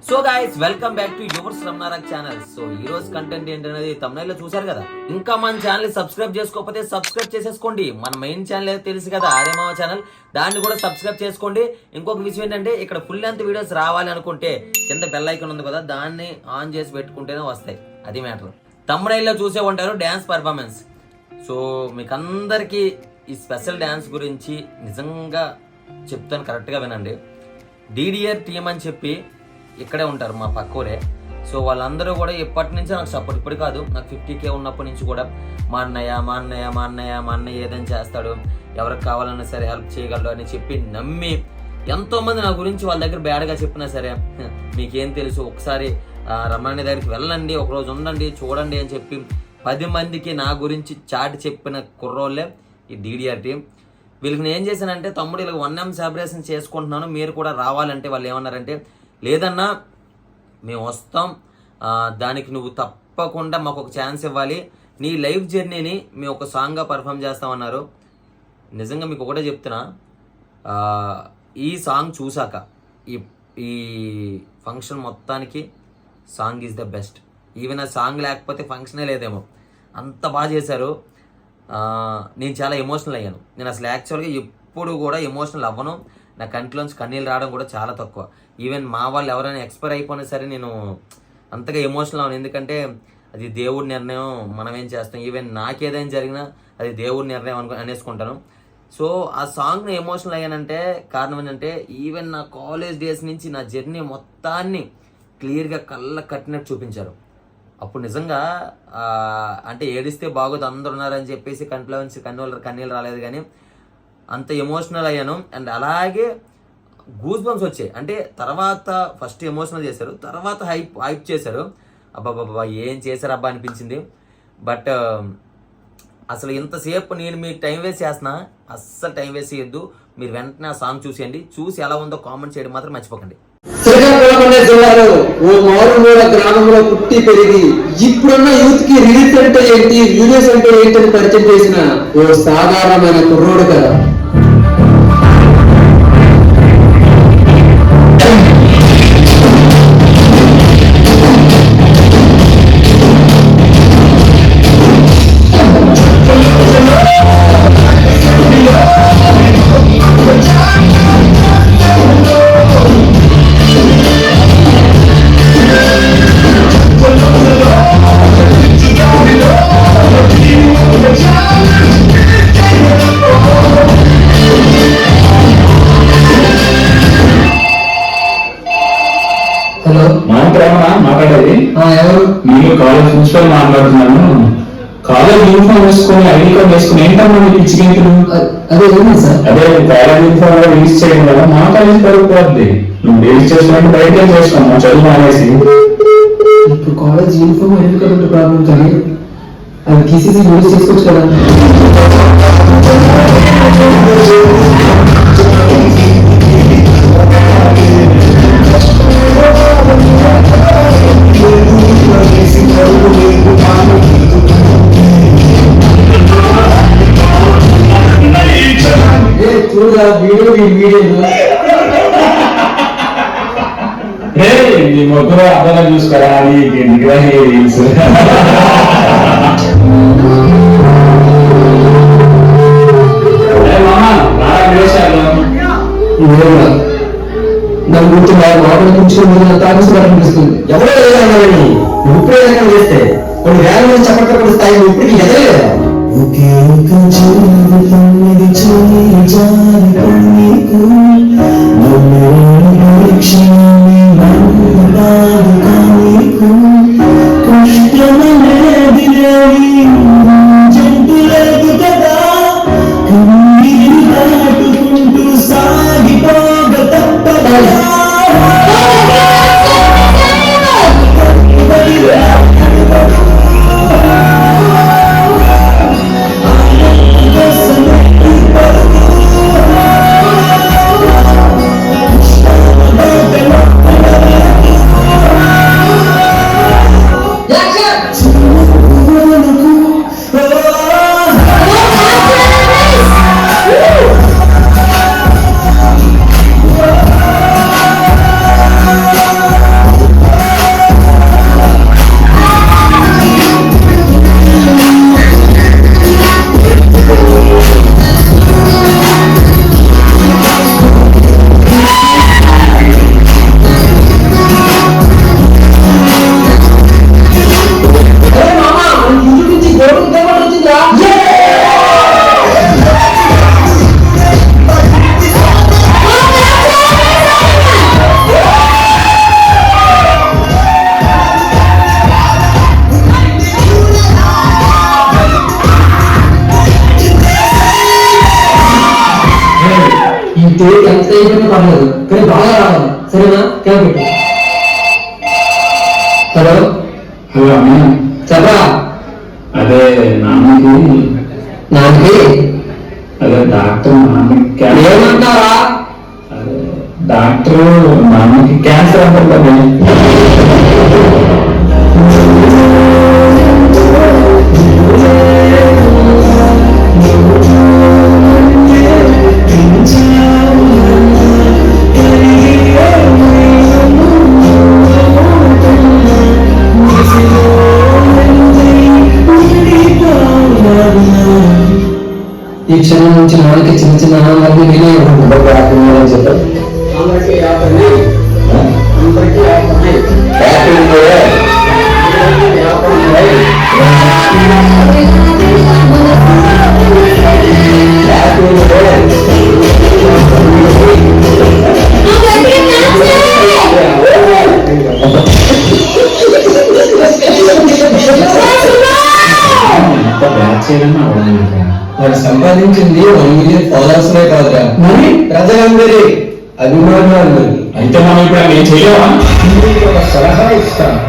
So guys welcome back to yours Ramanarock channel. So ఈ రోజు content ఏంటనేది తమ్నైల్ లో చూసారు కదా. ఇంకా మన ఛానల్ సబ్స్క్రైబ్ చేసుకోకపోతే సబ్స్క్రైబ్ చేసేసుకోండి. మన మెయిన్ ఛానల్ ఏదో తెలుసు కదా, ఆర్యమావ ఛానల్, దాన్ని కూడా సబ్స్క్రైబ్ చేసుకోండి. ఇంకొక విషయం ఏంటంటే, ఇక్కడ ఫుల్ లెంత్ వీడియోస్ రావాలి అనుకుంటే కింద బెల్ ఐకాన్ ఉంది కదా, దాన్ని ఆన్ చేసి పెట్టుకుంటేనే వస్తాయి. అది మ్యాటర్. తమ్నైల్ లో చూసే ఉంటారు డ్యాన్స్ పర్ఫార్మెన్స్. సో మీకు అందరికీ ఈ స్పెషల్ డ్యాన్స్ గురించి నిజంగా చెప్తాను, కరెక్ట్గా వినండి. DDR టీమ్ అని చెప్పి ఇక్కడే ఉంటారు, మా పక్కూరే. సో వాళ్ళందరూ కూడా ఎప్పటి నుంచో నాకు సపోర్ట్, ఇప్పుడు కాదు, నాకు 50K ఉన్నప్పటి నుంచి కూడా మా అన్నయ్య ఏదైనా చేస్తాడు, ఎవరికి కావాలన్నా సరే హెల్ప్ చేయగలడు అని చెప్పి నమ్మి ఎంతోమంది నా గురించి వాళ్ళ దగ్గర బ్యాడ్గా చెప్పినా సరే, మీకేం తెలుసు, ఒకసారి రమణాని దగ్గరికి వెళ్ళండి, ఒకరోజు ఉండండి, చూడండి అని చెప్పి 10 మందికి నా గురించి చాటి చెప్పిన కుర్రోళ్ళే ఈ DDR టీం. వీళ్ళకి నేను ఏం చేశానంటే, తమ్ముడు ఇలా 1M సెలబ్రేషన్ చేసుకుంటున్నాను, మీరు కూడా రావాలంటే వాళ్ళు ఏమన్నారంటే, లేదన్నా మేము వస్తాం, దానికి నువ్వు తప్పకుండా మాకు ఒక ఛాన్స్ ఇవ్వాలి, నీ లైఫ్ జర్నీని మేము ఒక సాంగ్గా పర్ఫామ్ చేస్తామన్నారు. నిజంగా మీకు ఒకటే చెప్తున్నా, ఈ సాంగ్ చూసాక ఈ ఫంక్షన్ మొత్తానికి song is the best. Even ఆ సాంగ్ లేకపోతే ఫంక్షనే లేదేమో, అంత బాగా చేశారు. నేను చాలా ఎమోషనల్ అయ్యాను. నేను అసలు యాక్చువల్గా ఎప్పుడు కూడా ఎమోషనల్ అవ్వను, నా కంట్లోంచి కన్నీళ్ళు రావడం కూడా చాలా తక్కువ. ఈవెన్ మా వాళ్ళు ఎవరైనా ఎక్స్పైర్ అయిపోయినా సరే నేను అంతగా ఎమోషనల్ అవ్వను, ఎందుకంటే అది దేవుడి నిర్ణయం, మనం ఏం చేస్తాం. ఈవెన్ నాకేదైనా జరిగినా అది దేవుడి నిర్ణయం అనేసుకుంటాను. సో ఆ సాంగ్ని ఎమోషనల్ అయ్యానంటే కారణం ఏంటంటే, ఈవెన్ నా కాలేజ్ డేస్ నుంచి నా జర్నీ మొత్తాన్ని క్లియర్గా కళ్ళ కట్టినట్టు చూపించారు. అప్పుడు నిజంగా అంటే ఏడిస్తే బాగోదు, అందరు ఉన్నారని చెప్పేసి కంట్లో నుంచి కన్నీళ్ళు రాలేదు, కానీ అంత ఎమోషనల్ అయ్యాను. అండ్ అలాగే గూస్ బంప్స్ వచ్చాయి. అంటే తర్వాత ఫస్ట్ ఎమోషనల్ చేశారు, తర్వాత హైప్ చేశారు. అబ్బాబ్బా ఏం చేశారు అబ్బా అనిపించింది. బట్ అసలు ఇంతసేపు నేను మీకు టైం వేస్ట్ చేస్తున్నా, అస్సలు టైం వేస్ట్ చేయొద్దు. మీరు వెంటనే ఆ సాంగ్ చూసేయండి, చూసి ఎలా ఉందో కామెంట్ చేయడం మాత్రం మర్చిపోకండి. శ్రీకాకుళం జిల్లాలో ఓ మారుమూల గ్రామంలో పుట్టి పెరిగి ఇప్పుడున్న యూత్ కి రీల్స్ అంటే ఏంటి, వీడియోస్ అంటే ఏంటని పరిచయం చేసిన ఓ సాధారణమైన కుర్రోడు కదా. హలో, మాట్లాడేది ఎవరు? నేను కాలేజ్ ప్రిన్సిపల్ మాట్లాడుతున్నాను. కాలేజ్ యూనిఫామ్ వేసుకొని ఐడి కార్డ్ వేసుకుని ఏంటమ్మా మీ పిచ్చి గంతులు? అదే సార్, అదే కాలేజ్ యూనిఫామ్ రిలీజ్ చేయడం వల్ల మా కాలేజ్ పడుకోవద్ది. నువ్వు రిలీజ్ చేసుకున్నట్టు బయటకే చేసుకోమా, చదువు మానేసి. ఇప్పుడు college uniform ID card problem, కానీ అది తీసేసి యూజ్ చేసుకోవచ్చు కదా. చూడగా వీడియో నీ మొత్తం అర్థం చూసుకోరా, రీల్స్ దాని గురించి మాటలు కూర్చొని తాగిస్తున్నట్టు ఎవరో ఏదైనా ఇప్పుడు ఏదైనా చేస్తే కొన్ని వేల మంది చెప్పకపోతే స్థాయి ఇప్పటికీ ఎదగలేదా? హలో హలో అన్నయ్య. చెప్పరా అదే నాన్నకి అదే డాక్టర్ నాన్నకి ఏమంటారా? అదే డాక్టర్ నాన్నకి క్యాన్సర్ అంటారు. ఈ క్షణం నుంచి నాన్నకి చిన్న చిన్న ఆనందాన్ని నేనే ఇవ్వడానికి చెప్పారు. వాడు సంపాదించింది 1 మిలియన్ ఫాలోవర్స్ కాదురా, మరి ప్రజలందరి అభిమానాలు. అయితే మనం ఇప్పుడు ఏం చేయలేమా? ఒక సలహా ఇస్తాను.